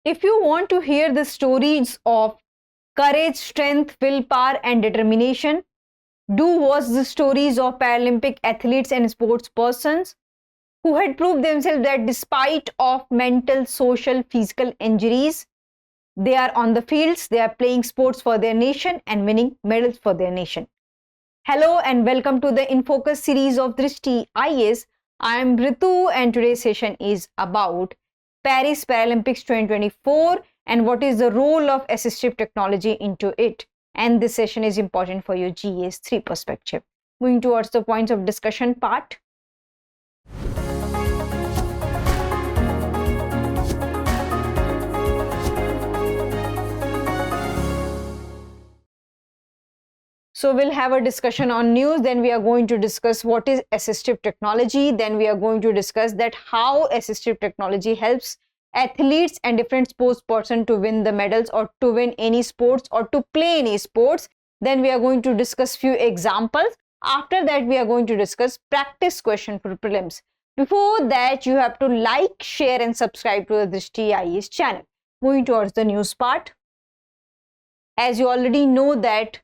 If you want to hear the stories of courage, strength, willpower and determination, do watch the stories of Paralympic athletes and sports persons who had proved themselves that despite of mental, social, physical injuries, they are on the fields, they are playing sports for their nation and winning medals for their nation. Hello and welcome to the InFocus series of Drishti IAS. I am Ritu and today's session is about Paris Paralympics 2024 and what is the role of assistive technology into it. And this session is important for your GAS 3 perspective. Moving towards the points of discussion part. So we'll have a discussion on news, then we are going to discuss what is assistive technology, then we are going to discuss that how assistive technology helps athletes and different sports person to win the medals or to win any sports or to play any sports. Then we are going to discuss few examples. After that we are going to discuss practice question for prelims. Before that you have to like, share and subscribe to the Drishti IAS channel. Moving towards the news part. As you already know that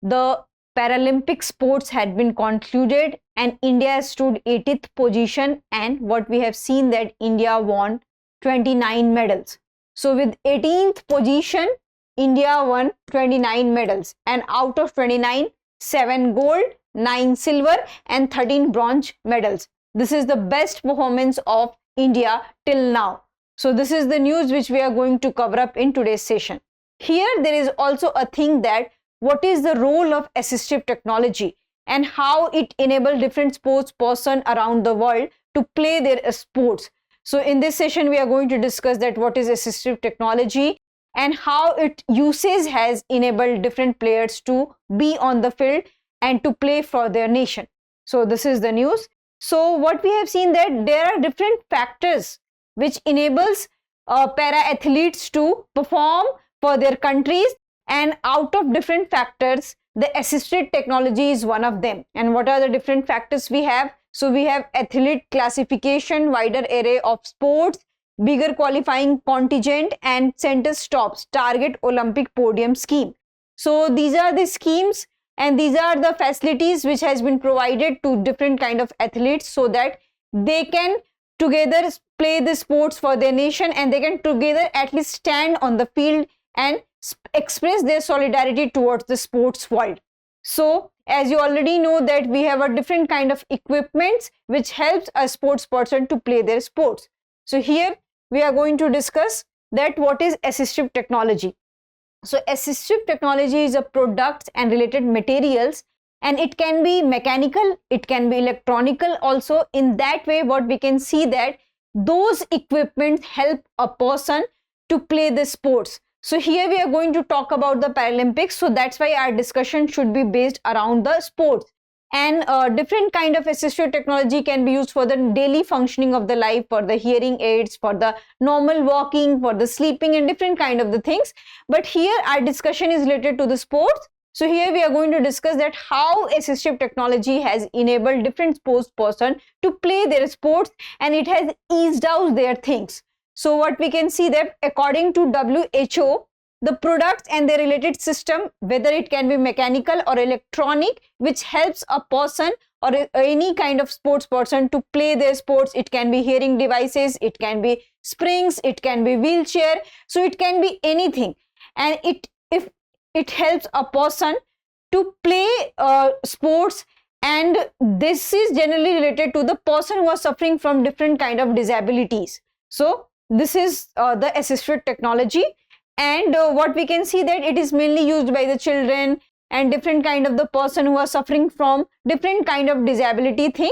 the Paralympic sports had been concluded and India stood 80th position, and what we have seen that India won 29 medals. So with 18th position, India won 29 medals, and out of 29, 7 gold, 9 silver and 13 bronze medals. This is the best performance of India till now. So this is the news which we are going to cover up in today's session. Here there is also a thing that what is the role of assistive technology and how it enables different sports person around the world to play their sports. So in this session we are going to discuss that what is assistive technology and how its usage has enabled different players to be on the field and to play for their nation. So this is the news. So what we have seen that there are different factors which enables para athletes to perform for their countries, and out of different factors the assisted technology is one of them. And what are the different factors we have? So we have athlete classification, wider array of sports, bigger qualifying contingent and center stops, target Olympic Podium Scheme. So these are the schemes and these are the facilities which has been provided to different kind of athletes so that they can together play the sports for their nation and they can together at least stand on the field and express their solidarity towards the sports world. So as you already know that we have a different kind of equipments which helps a sports person to play their sports. So here we are going to discuss that what is assistive technology. So assistive technology is a product and related materials, and it can be mechanical, it can be electronical also. In that way what we can see that those equipments help a person to play the sports. So here we are going to talk about the Paralympics, so that's why our discussion should be based around the sports. And different kind of assistive technology can be used for the daily functioning of the life, for the hearing aids, for the normal walking, for the sleeping and different kind of the things. But here our discussion is related to the sports. So here we are going to discuss that how assistive technology has enabled different sports person to play their sports and it has eased out their things. So what we can see that according to WHO, the products and their related system, whether it can be mechanical or electronic, which helps a person or any kind of sports person to play their sports. It can be hearing devices, it can be springs, it can be wheelchair. So it can be anything. And if it helps a person to play sports, and this is generally related to the person who are suffering from different kind of disabilities. So this is the assistive technology, and what we can see that it is mainly used by the children and different kind of the person who are suffering from different kind of disability thing,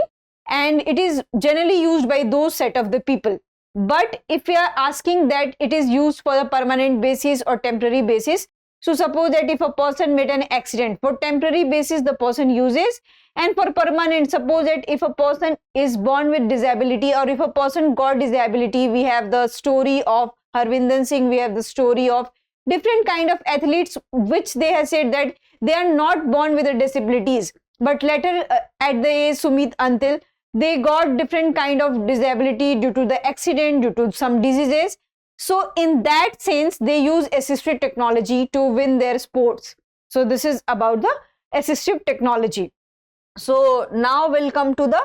and it is generally used by those set of the people. But if we are asking that it is used for the permanent basis or temporary basis, so suppose that if a person made an accident, for temporary basis the person uses, and for permanent, suppose that if a person is born with disability or if a person got disability, we have the story of Harvinder Singh, we have the story of different kind of athletes which they have said that they are not born with the disabilities, but later at the age Sumit until they got different kind of disability due to the accident, due to some diseases, So in that sense, they use assistive technology to win their sports. So this is about the assistive technology. So now we'll come to the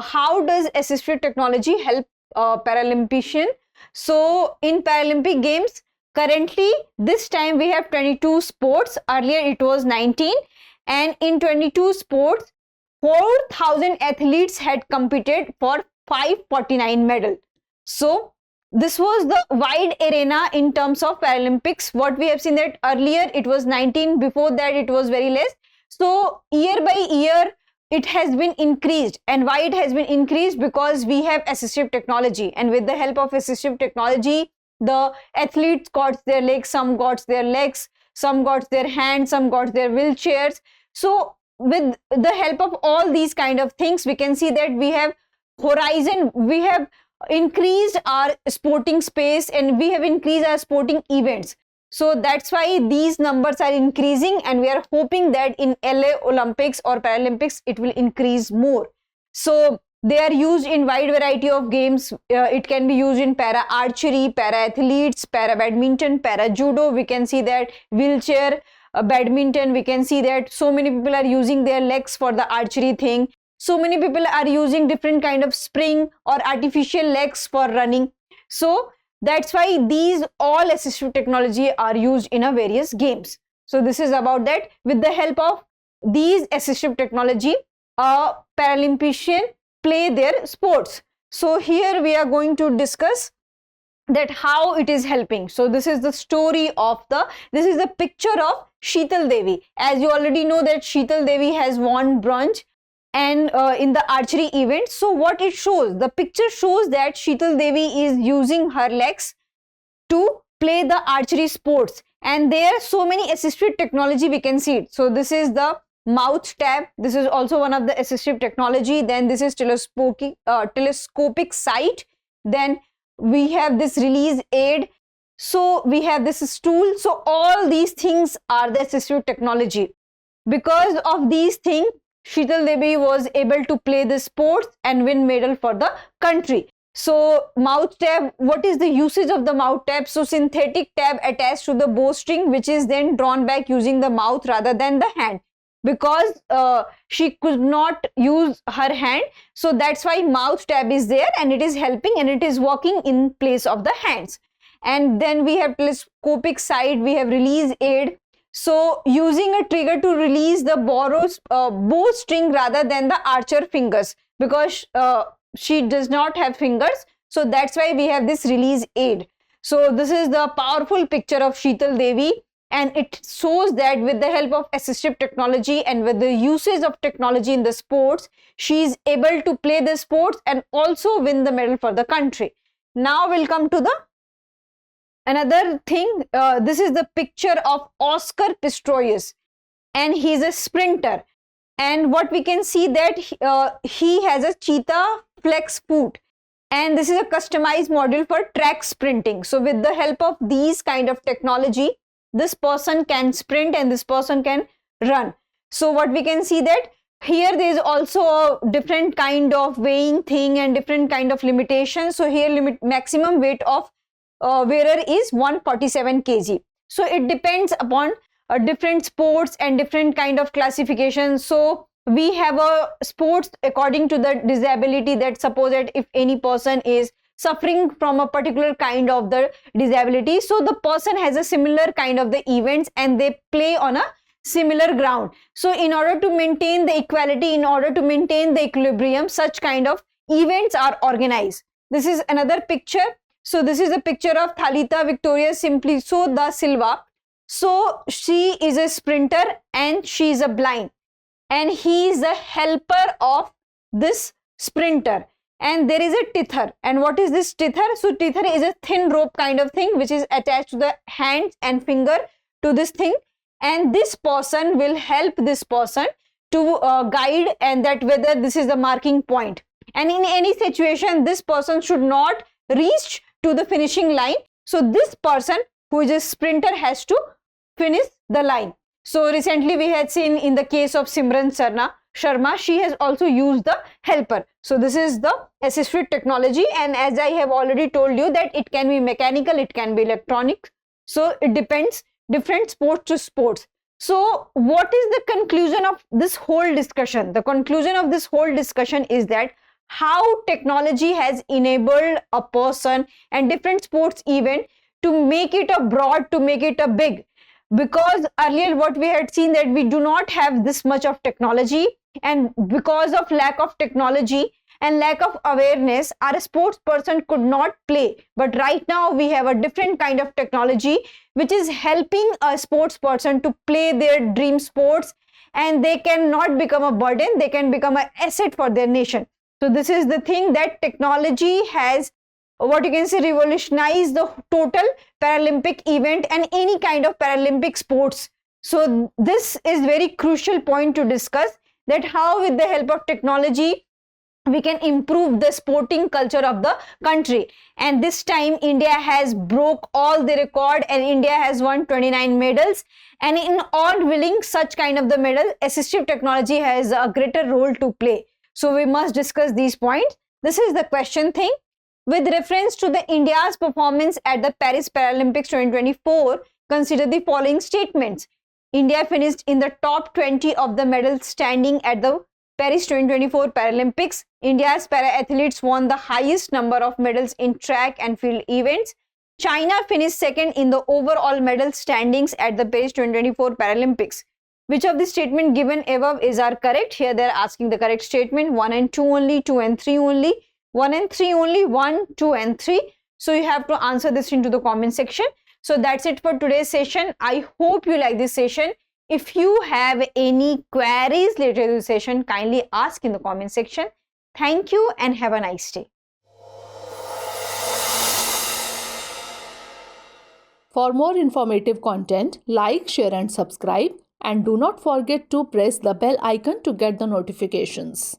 how does assistive technology help Paralympian. So in Paralympic Games, currently this time we have 22 sports. Earlier it was 19, and in 22 sports, 4,000 athletes had competed for 549 medals. So this was the wide arena in terms of Paralympics. What we have seen that earlier it was 19, before that it was very less. So year by year it has been increased. And why it has been increased? Because we have assistive technology, and with the help of assistive technology, the athletes got their legs, some got their legs, some got their hands, some got their wheelchairs. So with the help of all these kind of things, we can see that we have horizon, we have increased our sporting space, and we have increased our sporting events. So that's why these numbers are increasing, and we are hoping that in LA Olympics or Paralympics it will increase more. So they are used in wide variety of games. It can be used in para archery, para athletes, para badminton, para judo. We can see that wheelchair badminton, we can see that so many people are using their legs for the archery thing. So many people are using different kind of spring or artificial legs for running. So that's why these all assistive technology are used in a various games. So this is about that. With the help of these assistive technology, a Paralympian play their sports. So here we are going to discuss that how it is helping. So this is the story of this is the picture of 𝐸𝐴𝐻𝐒𝐿 Devi. As you already know that 𝐸𝐴𝐻𝐒𝐿 Devi has won bronze and in the archery event. So what it shows, the picture shows that 𝐸𝐴𝐻𝐒𝐿 Devi is using her legs to play the archery sports, and there are so many assistive technology we can see it. So this is the mouth tab, this is also one of the assistive technology. Then this is telescopic sight, then we have this release aid, so we have this stool. So all these things are the assistive technology. Because of these things, 𝐸𝐴𝐻𝐒𝐿 Devi was able to play the sports and win medal for the country. So mouth tab, what is the usage of the mouth tab? So synthetic tab attached to the bowstring, which is then drawn back using the mouth rather than the hand, because she could not use her hand. So that's why mouth tab is there, and it is helping, and it is working in place of the hands. And then we have telescopic sight, we have release aid. So using a trigger to release the bowstring rather than the archer fingers, because she does not have fingers. So that's why we have this release aid. So this is the powerful picture of 𝐸𝐴𝐻𝐒𝐿 Devi, and it shows that with the help of assistive technology and with the usage of technology in the sports, she is able to play the sports and also win the medal for the country. Now we'll come to the another thing. This is the picture of Oscar Pistorius, and he's a sprinter. And what we can see that he has a cheetah flex foot, and this is a customized model for track sprinting. So with the help of these kind of technology, this person can sprint and this person can run. So what we can see that here there is also a different kind of weighing thing and different kind of limitations. So here maximum weight of wearer is 147 kg. So it depends upon different sports and different kind of classifications. So we have a sports according to the disability, that suppose that if any person is suffering from a particular kind of the disability, so the person has a similar kind of the events and they play on a similar ground. So in order to maintain the equality, in order to maintain the equilibrium, such kind of events are organized. This is another picture. So this is a picture of Thalita Victoria Simplicio da Silva. So she is a sprinter and she is a blind, and he is a helper of this sprinter. And there is a tither. And what is this tither? So tither is a thin rope kind of thing which is attached to the hands and finger to this thing, and this person will help this person to guide, and that whether this is the marking point. And in any situation, this person should not reach to the finishing line. So this person who is a sprinter has to finish the line. So recently we had seen in the case of Simran Sarna, Sharma, she has also used the helper. So this is the assistive technology, and as I have already told you that it can be mechanical, it can be electronic. So it depends different sports to sports. So what is the conclusion of this whole discussion? The conclusion of this whole discussion is that how technology has enabled a person and different sports even to make it a broad, to make it a big. Because earlier what we had seen that we do not have this much of technology, and because of lack of technology and lack of awareness, our sports person could not play. But right now we have a different kind of technology which is helping a sports person to play their dream sports, and they can not become a burden, they can become an asset for their nation. So this is the thing, that technology has, what you can say, revolutionized the total Paralympic event and any kind of Paralympic sports. So this is very crucial point to discuss, that how with the help of technology we can improve the sporting culture of the country. And this time India has broke all the record, and India has won 29 medals. And in all winning such kind of the medal, assistive technology has a greater role to play. So we must discuss these points. This is the question thing. With reference to the India's performance at the Paris Paralympics 2024, consider the following statements. India finished in the top 20 of the medal standing at the Paris 2024 Paralympics. India's para-athletes won the highest number of medals in track and field events. China finished second in the overall medal standings at the Paris 2024 Paralympics. Which of the statement given above is are correct? Here they are asking the correct statement. 1 and 2 only, 2 and 3 only, 1 and 3 only, 1, 2 and 3. So you have to answer this into the comment section. So that's it for today's session. I hope you like this session. If you have any queries related to the session, kindly ask in the comment section. Thank you and have a nice day. For more informative content, like, share and subscribe, and do not forget to press the bell icon to get the notifications.